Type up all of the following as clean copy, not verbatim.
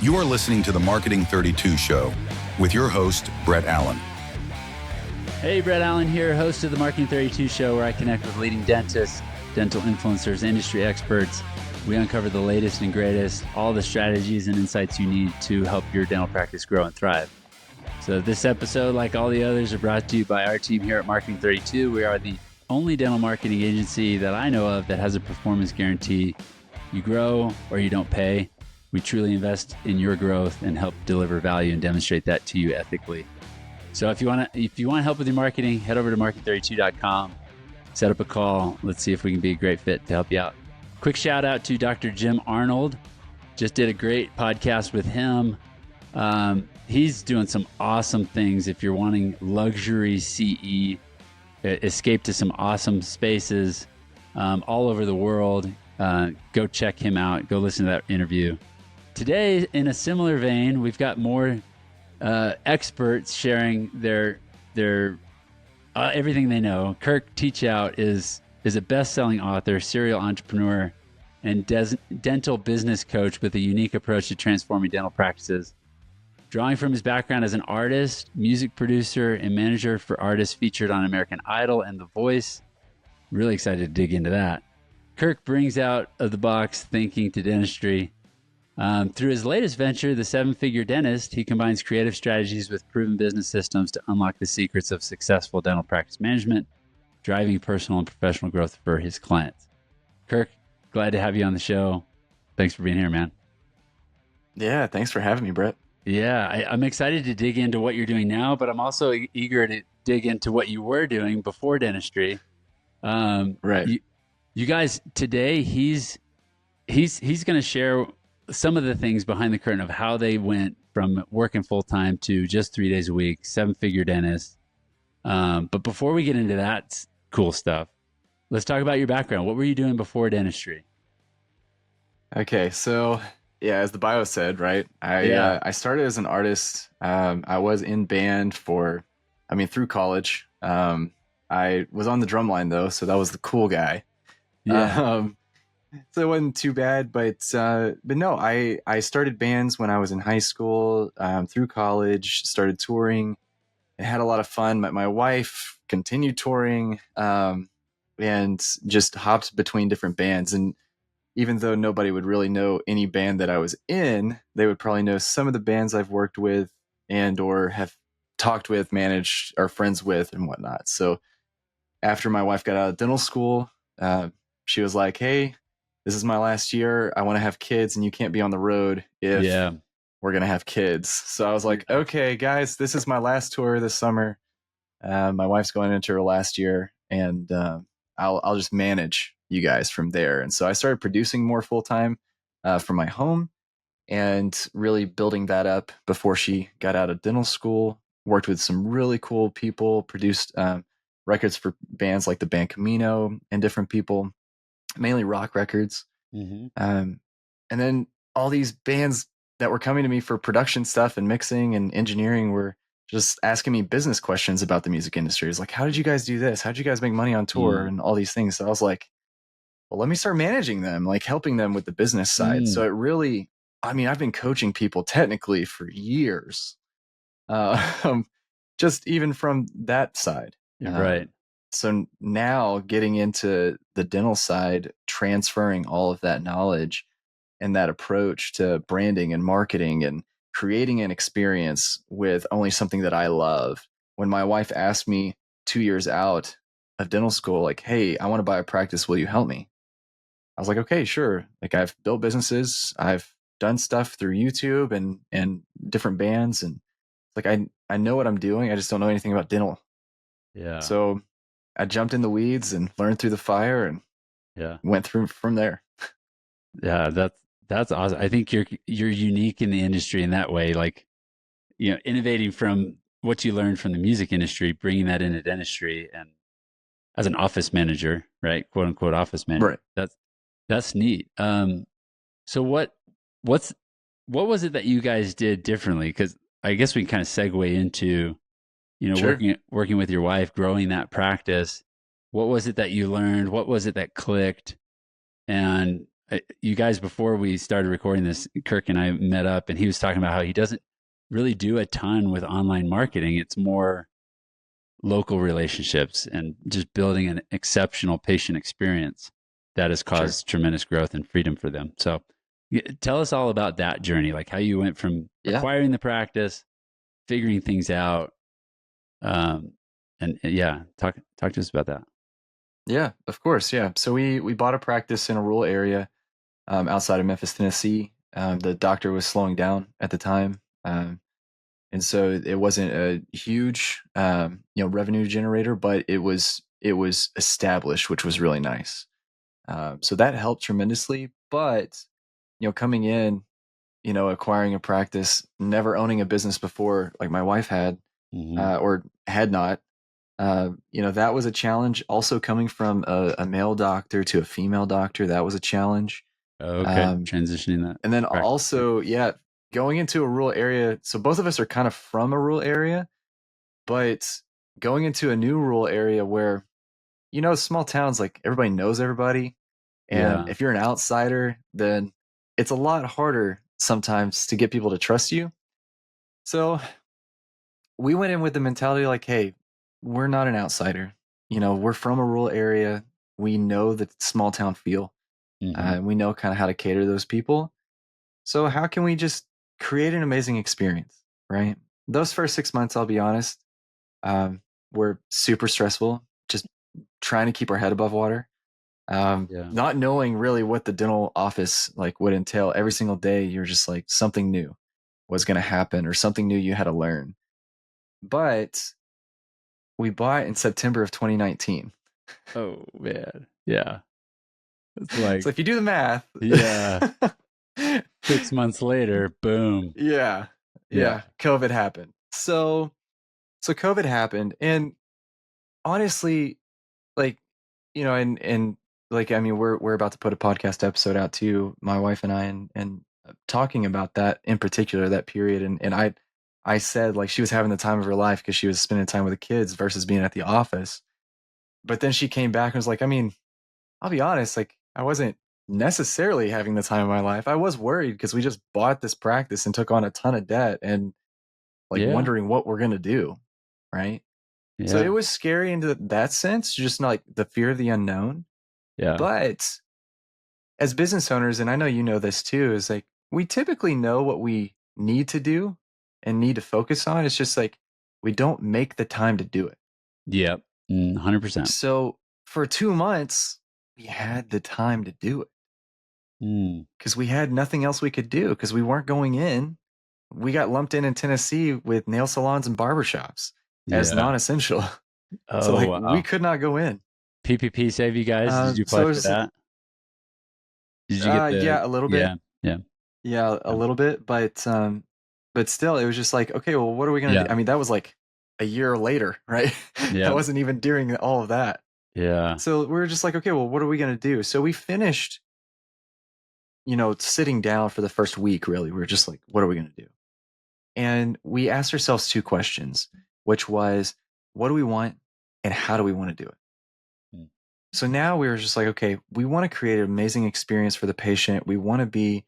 You are listening to the Marketing 32 Show with your host, Brett Allen. Hey, Brett Allen here, host of the Marketing 32 Show, where I connect with leading dentists, dental influencers, industry experts. We uncover the latest and greatest, all the strategies and insights you need to help your dental practice grow and thrive. So this episode, like all the others, are brought to you by our team here at Marketing 32. We are the only dental marketing agency that I know of that has a performance guarantee. You grow or you don't pay. We truly invest in your growth and help deliver value and demonstrate that to you ethically. So if you want help with your marketing, head over to marketing32.com, set up a call. Let's see if we can be a great fit to help you out. Quick shout out to Dr. Jim Arnold. Just did a great podcast with him. He's doing some awesome things. If you're wanting luxury CE, escape to some awesome spaces all over the world, go check him out. Go listen to that interview. Today, in a similar vein, we've got more experts sharing their everything they know. Kirk Teachout is a best-selling author, serial entrepreneur, and dental business coach with a unique approach to transforming dental practices. Drawing from his background as an artist, music producer, and manager for artists featured on American Idol and The Voice, really excited to dig into that. Kirk brings out of the box thinking to dentistry. Through his latest venture, The Seven-Figure Dentist, he combines creative strategies with proven business systems to unlock the secrets of successful dental practice management, driving personal and professional growth for his clients. Kirk, glad to have you on the show. Thanks for being here, man. Yeah, thanks for having me, Brett. Yeah, I'm excited to dig into what you're doing now, but I'm also eager to dig into what you were doing before dentistry. Right. You guys, today he's going to share some of the things behind the curtain of how they went from working full-time to just 3 days a week, seven-figure dentist. But before we get into that cool stuff, let's talk about your background. What were you doing before dentistry? Okay, so yeah, as the bio said, right? I started as an artist. I was in band through college. I was on the drum line though, so that was the cool guy. Yeah. So it wasn't too bad, but no, I started bands when I was in high school, through college, started touring, and had a lot of fun. Met my wife, continued touring, and just hopped between different bands. And even though nobody would really know any band that I was in, they would probably know some of the bands I've worked with and or have talked with, managed, or friends with, and whatnot. So after my wife got out of dental school, she was like, "Hey, this is my last year. I want to have kids, and you can't be on the road if we're going to have kids." So I was like, "Okay, guys, this is my last tour this summer. My wife's going into her last year, and I'll just manage you guys from there." And so I started producing more full-time from my home and really building that up before she got out of dental school. Worked with some really cool people, produced records for bands like the band Camino and different people, mainly rock records. Mm-hmm. And then all these bands that were coming to me for production stuff and mixing and engineering were just asking me business questions about the music industry. It's like, how did you guys do this? How did you guys make money on tour? And all these things. So I was like, well, let me start managing them, like helping them with the business side. So it really, I've been coaching people technically for years, just even from that side. Right. So now getting into the dental side, transferring all of that knowledge and that approach to branding and marketing and creating an experience with only something that I love. When my wife asked me 2 years out of dental school, like, "Hey, I want to buy a practice. Will you help me?" I was like, "Okay, sure." Like, I've built businesses. I've done stuff through YouTube and different bands. And like, I know what I'm doing. I just don't know anything about dental. Yeah. So I jumped in the weeds and learned through the fire and went through from there. Yeah, that's awesome. I think you're unique in the industry in that way, like, innovating from what you learned from the music industry, bringing that into dentistry, and as an office manager, right? "Quote unquote" office manager. Right. That's neat. So what was it that you guys did differently? Because I guess we can kind of segue into, Sure. working with your wife, growing that practice. What was it that you learned? What was it that clicked? And you guys, before we started recording this, Kirk and I met up, and he was talking about how he doesn't really do a ton with online marketing. It's more local relationships and just building an exceptional patient experience that has caused tremendous growth and freedom for them. So tell us all about that journey, like how you went from acquiring the practice, figuring things out. And yeah, talk to us about that. Yeah, of course. Yeah. So we bought a practice in a rural area outside of Memphis, Tennessee. The doctor was slowing down at the time. And so it wasn't a huge, revenue generator, but it was established, which was really nice. So that helped tremendously. But, coming in, acquiring a practice, never owning a business before, like my wife had, or had not, that was a challenge. Also coming from a male doctor to a female doctor, that was a challenge. Okay. Transitioning that. And then also, going into a rural area. So both of us are kind of from a rural area, but going into a new rural area where, small towns, like everybody knows everybody. And if you're an outsider, then it's a lot harder sometimes to get people to trust you. So we went in with the mentality like, hey, we're not an outsider. We're from a rural area. We know the small town feel. We know kind of how to cater to those people. So how can we just create an amazing experience, right? Those first 6 months, I'll be honest, were super stressful. Just trying to keep our head above water. Not knowing really what the dental office like would entail. Every single day, you're just like something new was going to happen or something new you had to learn. But we bought in September of 2019. Oh man, yeah. It's like, so if you do the math, 6 months later, boom. Yeah. COVID happened. So COVID happened, and honestly, like, and like, I mean, we're about to put a podcast episode out too, my wife and I, and talking about that in particular, that period, and I said like she was having the time of her life because she was spending time with the kids versus being at the office. But then she came back and was like, I mean, I'll be honest, like I wasn't necessarily having the time of my life. I was worried because we just bought this practice and took on a ton of debt and like wondering what we're going to do. Right. So it was scary into that sense, just not like the fear of the unknown. But as business owners, and I know you know this too, is like we typically know what we need to do and need to focus on. It's just like we don't make the time to do it. Yep. 100%. So for 2 months, we had the time to do it because we had nothing else we could do because we weren't going in. We got lumped in Tennessee with nail salons and barbershops as non-essential. So like we could not go in. PPP save you guys? Did you apply for that? Did you get a little bit. Yeah, a little bit, but still, it was just like, okay, well, what are we gonna do? I mean, that was like a year later, right? That wasn't even during all of that. Yeah. So we were just like, okay, well, what are we gonna do? So we finished, sitting down for the first week. Really, we were just like, what are we gonna do? And we asked ourselves two questions, which was, what do we want, and how do we want to do it? So now we were just like, okay, we want to create an amazing experience for the patient. We want to be,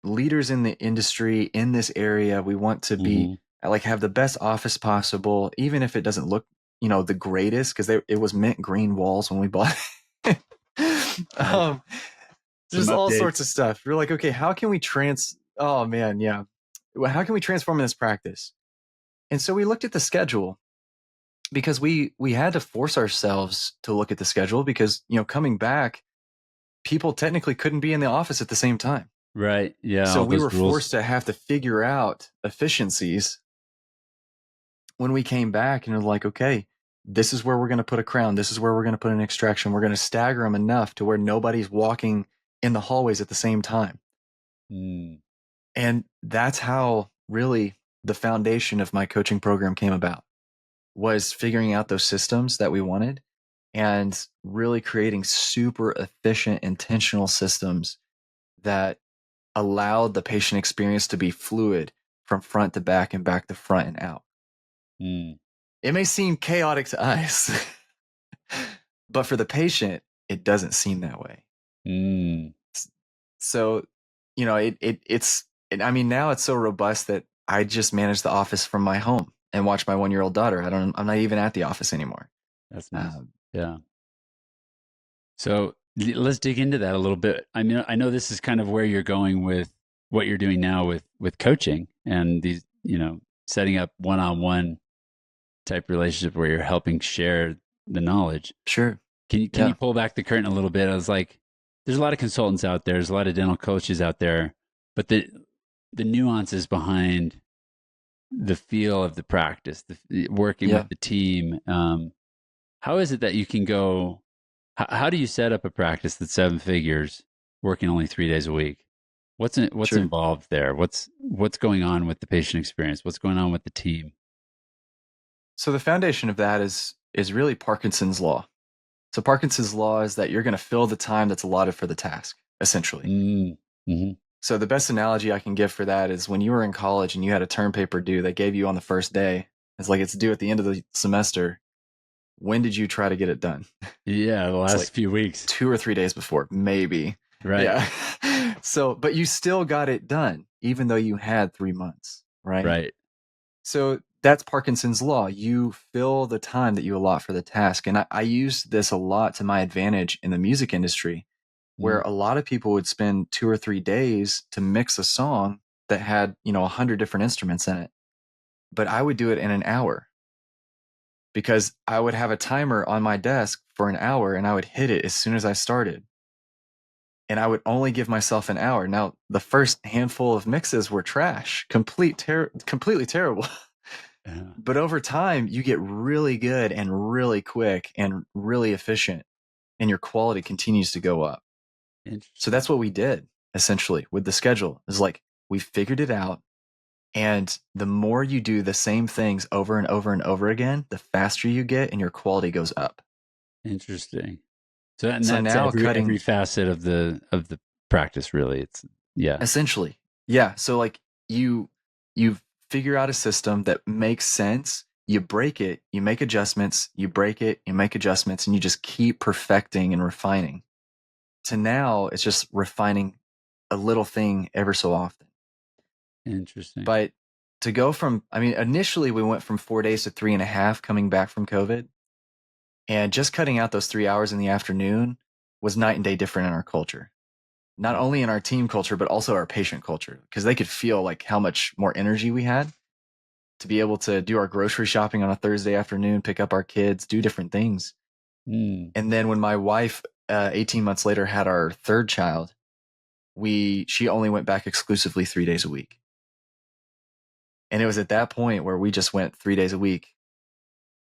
leaders in the industry in this area. We want to be like have the best office possible, even if it doesn't look, the greatest, because it was mint green walls when we bought it. Just all sorts of stuff. We're like, okay, how can we how can we transform this practice? And so we looked at the schedule, because we had to force ourselves to look at the schedule because, coming back, people technically couldn't be in the office at the same time. Right. Yeah. So we were forced to have to figure out efficiencies when we came back, and we're like, okay, this is where we're going to put a crown. This is where we're going to put an extraction. We're going to stagger them enough to where nobody's walking in the hallways at the same time. And that's how really the foundation of my coaching program came about, was figuring out those systems that we wanted and really creating super efficient, intentional systems that allowed the patient experience to be fluid from front to back and back to front and out. It may seem chaotic to us, but for the patient, it doesn't seem that way. So, I mean, now it's so robust that I just manage the office from my home and watch my 1-year-old daughter. I'm not even at the office anymore. That's nice. Um, Yeah. So let's dig into that a little bit. I mean, I know this is kind of where you're going with what you're doing now with coaching and these, setting up one-on-one type relationship where you're helping share the knowledge. sure. Can you pull back the curtain a little bit? I was like, there's a lot of consultants out there, there's a lot of dental coaches out there, but the nuances behind the feel of the practice, the working Yeah. with the team. How is it that you can go? How do you set up a practice that's 7 figures, working only 3 days a week? What's Sure. involved there? What's going on with the patient experience? What's going on with the team? So the foundation of that is really Parkinson's law. So Parkinson's law is that you're going to fill the time that's allotted for the task, essentially. Mm-hmm. So the best analogy I can give for that is when you were in college and you had a term paper due, they gave you on the first day. It's like it's due at the end of the semester. When did you try to get it done? Yeah, the It's last like few weeks. 2 or 3 days before, maybe. Right. Yeah. So, but you still got it done, even though you had 3 months, right? Right. So that's Parkinson's law. You fill the time that you allot for the task. And I used this a lot to my advantage in the music industry, where Mm. a lot of people would spend 2 or 3 days to mix a song that had, 100 different instruments in it. But I would do it in an hour because I would have a timer on my desk for an hour and I would hit it as soon as I started. And I would only give myself an hour. Now, the first handful of mixes were trash, completely terrible. Yeah. But over time, you get really good and really quick and really efficient, and your quality continues to go up. So Interesting. that's what we did essentially with the schedule. Is like we figured it out, and the more you do the same things over and over and over again, the faster you get, and your quality goes up. Interesting. So and So that's now every cutting facet of the practice really. It's yeah. essentially, yeah. So like you figure out a system that makes sense. You break it, you make adjustments, you break it, you make adjustments, and you just keep perfecting and refining. To now, it's just refining a little thing ever so often. Interesting. But to go from, I mean, initially we went from 4 days to 3.5 coming back from COVID. And just cutting out those 3 hours in the afternoon was night and day different in our culture. Not only in our team culture, but also our patient culture, because they could feel like how much more energy we had to be able to do our grocery shopping on a Thursday afternoon, pick up our kids, do different things. Mm. And then when my wife, 18 months later, had our third child, she only went back exclusively 3 days a week. And it was at that point where we just went 3 days a week,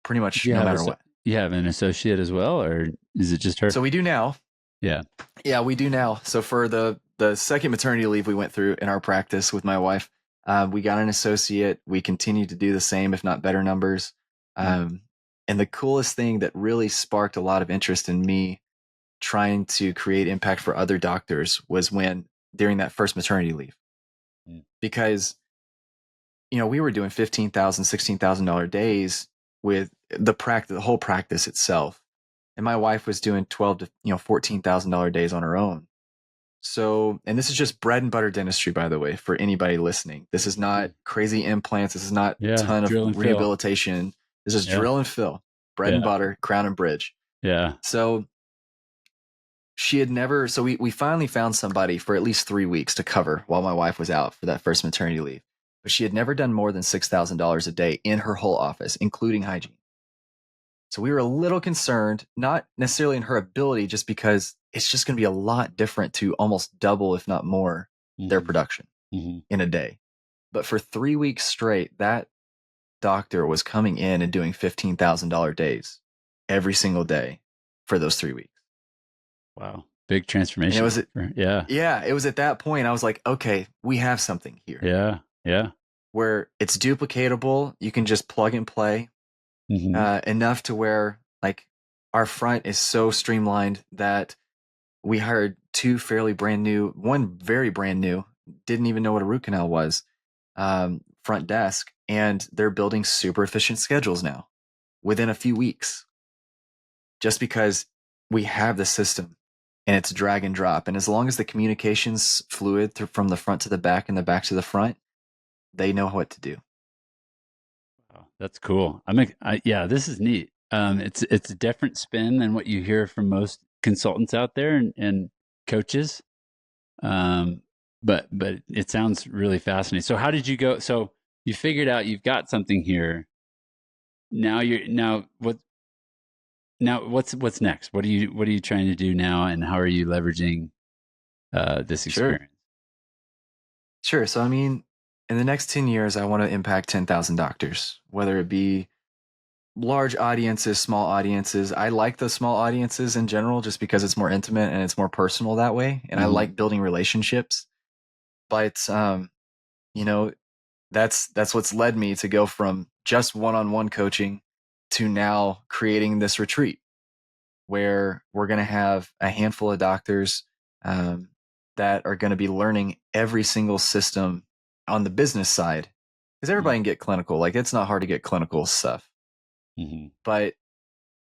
pretty Did much you no have matter what. you have an associate as well, or is it just her? So we do now. Yeah. Yeah, we do now. So for the second maternity leave we went through in our practice with my wife, we got an associate. We continued to do the same, if not better numbers. Mm. Um, and the coolest thing that really sparked a lot of interest in me trying to create impact for other doctors was when during that first maternity leave, Mm. because we were doing $15,000, $16,000 days with the whole practice itself, and my wife was doing 12 to $14,000 days on her own. So, and this is just bread and butter dentistry, by the way, for anybody listening. This is not crazy implants. This is not Yeah. ton of Drill and fill. rehabilitation. This is Yeah. drill and fill, bread and Yeah. butter, crown and bridge. Yeah. So she had never, so we finally found somebody for at least 3 weeks to cover while my wife was out for that first maternity leave. But she had never done more than $6,000 a day in her whole office, including hygiene. So we were a little concerned, not necessarily in her ability, just because it's just going to be a lot different to almost double, if not more, their Mm-hmm. production Mm-hmm. in a day. But for 3 weeks straight, that doctor was coming in and doing $15,000 days every single day for those 3 weeks. Wow. Big And transformation. Yeah. it was at that point I was like, okay, we have something here Yeah. Yeah. where it's duplicatable. You can just plug and play Mm-hmm. enough to where like our front is so streamlined that we hired one very brand new, didn't even know what a root canal was, front desk, and they're building super efficient schedules now within a few weeks, just because we have the system and it's drag and drop. And as long as the communication's fluid from the front to the back and the back to the front, they know what to do. Wow, that's cool. Yeah, this is neat. It's a different spin than what you hear from most consultants out there and coaches. Um, but it sounds really fascinating. So how did you go? So you figured out you've got something here. What's next? What are you trying to do now, and how are you leveraging this Sure. experience? Sure. So, I mean, in the next 10 years, I want to impact 10,000 doctors, whether it be large audiences, small audiences. I like the small audiences in general just because it's more intimate and it's more personal that way. And I Mhm. like building relationships. But, you know, that's what's led me to go from just one-on-one coaching to now creating this retreat where we're going to have a handful of doctors um, that are going to be learning every single system on the business side because everybody Mhm. can get clinical. Like it's not hard to get clinical stuff, Mhm. but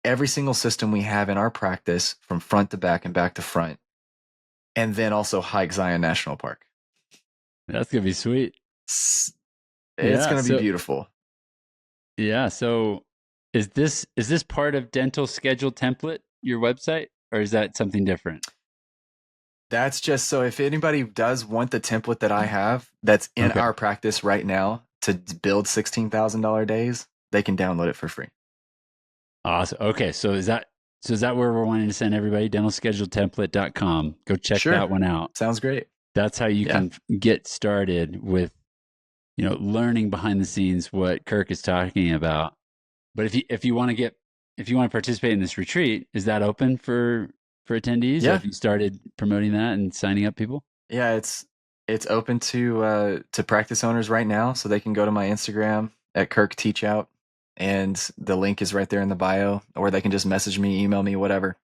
every single system we have in our practice from front to back and back to front, and then also hike Zion National Park. That's gonna be sweet. It's Yeah. going to be So beautiful. yeah. So is this part of Dental Schedule Template, your website, or is that something different? That's just so if anybody does want the template that I have that's in Okay. our practice right now to build $16,000 days, they can download it for free. Awesome. Okay. So is that where we're wanting to send everybody? Dentalscheduletemplate.com. Go check Sure. that one out. Sounds great. That's how you Yeah. can get started with, learning behind the scenes what Kirk is talking about. But if you want to participate in this retreat, is that open for attendees, or Yeah. have you started promoting that and signing up people? Yeah, it's open to practice owners right now, so they can go to my Instagram at Kirk Teachout, and the link is right there in the bio, or they can just message me, email me, whatever.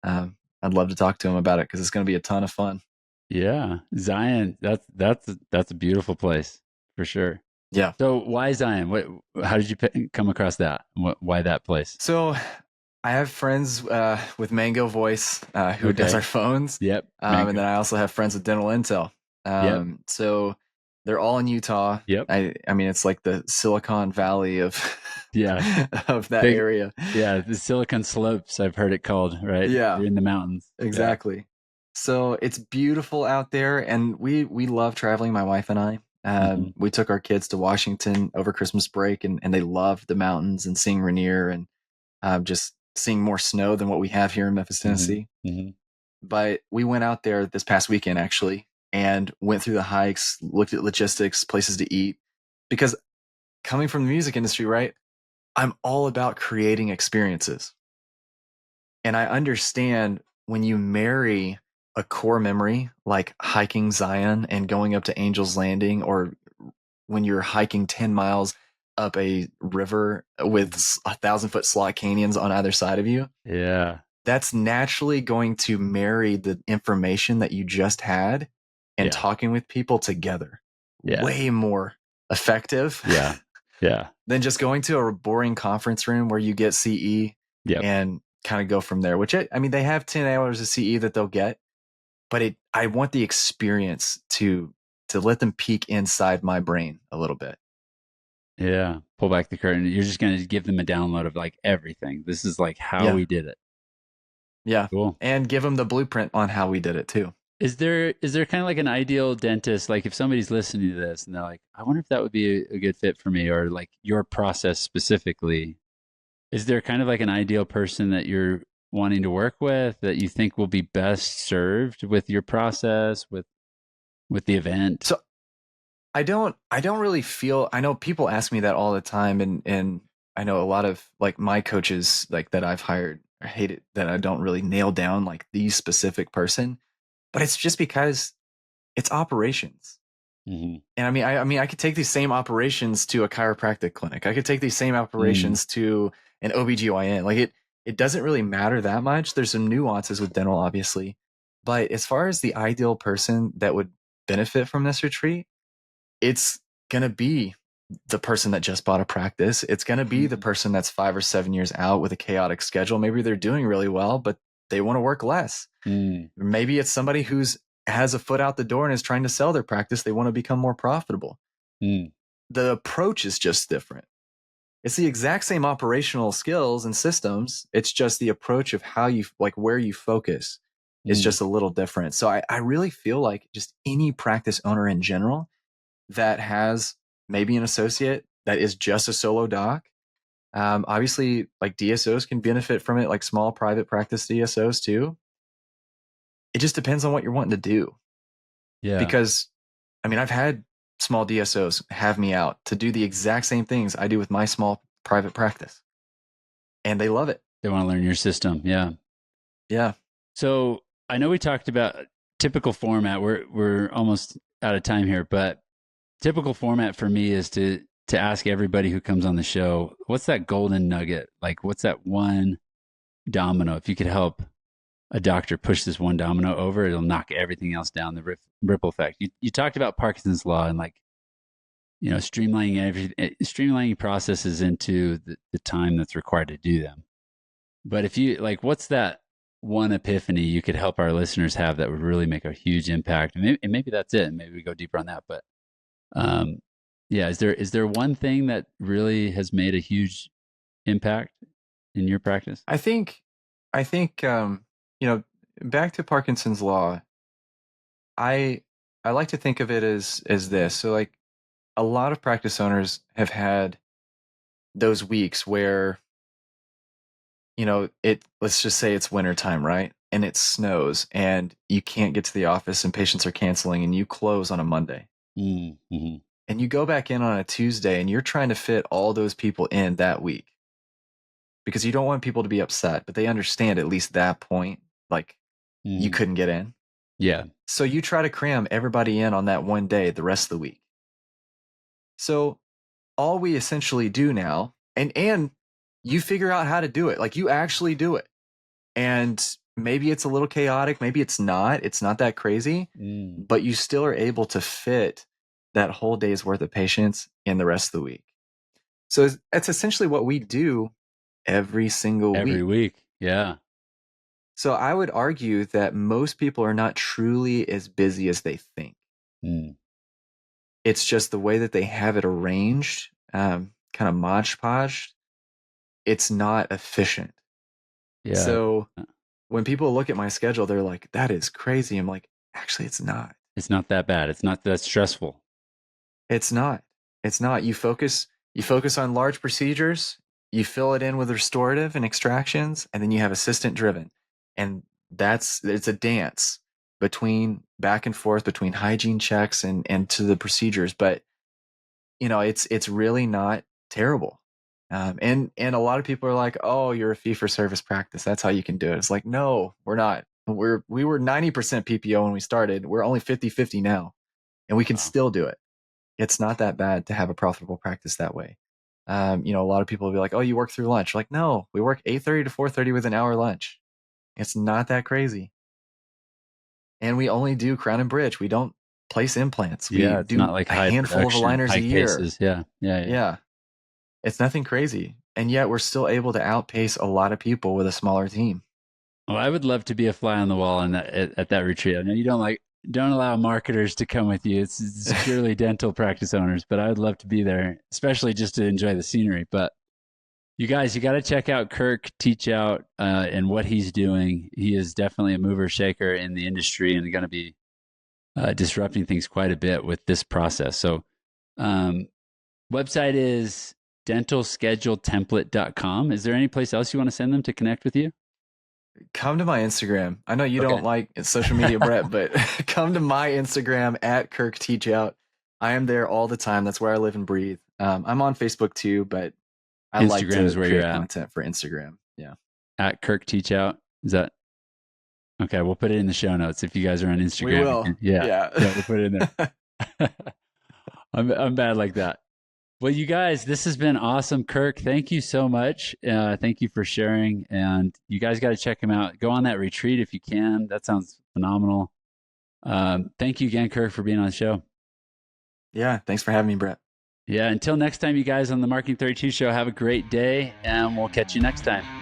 I'd love to talk to them about it because it's going to be a ton of fun. Yeah, Zion. That's a beautiful place for sure. Yeah. So why Zion? How did you come across that? Why that place? So I have friends with Mango Voice who does Okay. our phones, Yep. and Mango. then I also have friends with Dental Intel. Yep. So they're all in Utah. Yep. I mean, it's like the Silicon Valley of Yeah. of that Big. area. Yeah. The Silicon Slopes, I've heard it called. Right. Yeah, You're in the mountains. Yeah. exactly. So it's beautiful out there, and we love traveling. My wife and I. Hmm. We took our kids to Washington over Christmas break, and they loved the mountains and seeing Rainier and just seeing more snow than what we have here in Memphis, Hmm. Tennessee. Hmm. But we went out there this past weekend actually and went through the hikes, looked at logistics, places to eat. Because coming from the music industry, right? I'm all about creating experiences. And I understand when you marry a core memory like hiking Zion and going up to Angel's Landing, or when you're hiking 10 miles up a river with 1,000-foot slot canyons on either side of you, Yeah. that's naturally going to marry the information that you just had and Yeah. talking with people together Yeah. way more effective Yeah. Yeah. than just going to a boring conference room where you get CE Yep. and kind of go from there, which I mean, they have 10 hours of CE that they'll get, but I want the experience to let them peek inside my brain a little bit. Yeah. Pull back the curtain. You're just going to give them a download of like everything. This is like how Yeah. we did it. Yeah. Cool. And give them the blueprint on how we did it too. Is there kind of like an ideal dentist? Like if somebody's listening to this and they're like, I wonder if that would be a good fit for me, or like your process specifically, is there kind of like an ideal person that you're wanting to work with that you think will be best served with your process, with the event? So I don't really feel, I know people ask me that all the time, and I know a lot of like my coaches like that I've hired, I hate it that I don't really nail down like the specific person, but it's just because it's operations. Hmm. And I mean I could take these same operations to a chiropractic clinic. I could take these same Mm. operations to an OBGYN. Like it doesn't really matter that much. There's some nuances with dental obviously, but as far as the ideal person that would benefit from this retreat, it's going to be the person that just bought a practice. It's going to be the person that's 5 or 7 years out with a chaotic schedule. Maybe they're doing really well, but they want to work less. Maybe it's somebody who's has a foot out the door and is trying to sell their practice. They want to become more profitable. The approach is just different. It's the exact same operational skills and systems. It's just the approach of how you, like, where you focus is just a little different. So I really feel like just any practice owner in general that has maybe an associate that is just a solo doc, obviously like DSOs can benefit from it, like small private practice DSOs too. It just depends on what you're wanting to do. Yeah. Because I mean, I've had small DSOs have me out to do the exact same things I do with my small private practice. And they love it. They want to learn your system. Yeah. Yeah. So I know we talked about typical format. We're almost out of time here, but typical format for me is to ask everybody who comes on the show, what's that golden nugget? Like, what's that one domino? If you could help a doctor push this one domino over, it'll knock everything else down, the ripple effect. You talked about Parkinson's law and, like, you know, streamlining processes into the time that's required to do them. But if you, like, what's that one epiphany you could help our listeners have that would really make a huge impact? And maybe that's it. And maybe we go deeper on that. But yeah, is there one thing that really has made a huge impact in your practice? I think you know, back to Parkinson's law, I like to think of it as this. So, like, a lot of practice owners have had those weeks where, you know, let's just say it's wintertime, right? And it snows and you can't get to the office and patients are canceling and you close on a Monday. Mm-hmm. And you go back in on a Tuesday and you're trying to fit all those people in that week because you don't want people to be upset, but they understand at least that point, like, you couldn't get in. Yeah. So you try to cram everybody in on that one day the rest of the week. So all we essentially do now, and you figure out how to do it, like, you actually do it. And maybe it's a little chaotic, maybe it's not that crazy, but you still are able to fit that whole day's worth of patients in the rest of the week. So that's essentially what we do every week. Yeah. So I would argue that most people are not truly as busy as they think. It's just the way that they have it arranged, kind of modge podge. It's not efficient. Yeah. So when people look at my schedule, they're like, that is crazy. I'm like, actually, it's not. It's not that bad. It's not that stressful. It's not. You focus on large procedures, you fill it in with restorative and extractions, and then you have assistant driven. And it's a dance back and forth between hygiene checks and to the procedures. But, you know, it's really not terrible. And a lot of people are like, oh, you're a fee for service practice, that's how you can do it. It's like, no, we're not. We were 90% PPO when we started. We're only 50-50 now, and we can still do it. It's not that bad to have a profitable practice that way. You know, a lot of people will be like, oh, you work through lunch. Like, no, we work 8:30 to 4:30 with an hour lunch. It's not that crazy. And we only do crown and bridge. We don't place implants. Yeah, we do not like a handful of aligners a year. Cases. Yeah. It's nothing crazy. And yet we're still able to outpace a lot of people with a smaller team. Well, I would love to be a fly on the wall at that retreat. I know you don't allow marketers to come with you. It's purely dental practice owners, but I would love to be there, especially just to enjoy the scenery. But you guys, you got to check out Kirk Teachout and what he's doing. He is definitely a mover shaker in the industry and going to be disrupting things quite a bit with this process. So website is dentalscheduletemplate.com. Is there any place else you want to send them to connect with you? Come to my Instagram. I know you don't like social media, Brett, but come to my Instagram at Kirk Teachout. I am there all the time. That's where I live and breathe. I'm on Facebook too, but I like to is where create you're at. content for Instagram. Yeah. At Kirk Teachout. Is that okay? We'll put it in the show notes if you guys are on Instagram. We will. Yeah, we'll put it in there. I'm bad like that. Well, you guys, this has been awesome. Kirk, thank you so much. Thank you for sharing. And you guys got to check him out. Go on that retreat if you can. That sounds phenomenal. Thank you again, Kirk, for being on the show. Yeah, thanks for having me, Brett. Yeah, until next time, you guys on the Marketing 32 show, have a great day, and we'll catch you next time.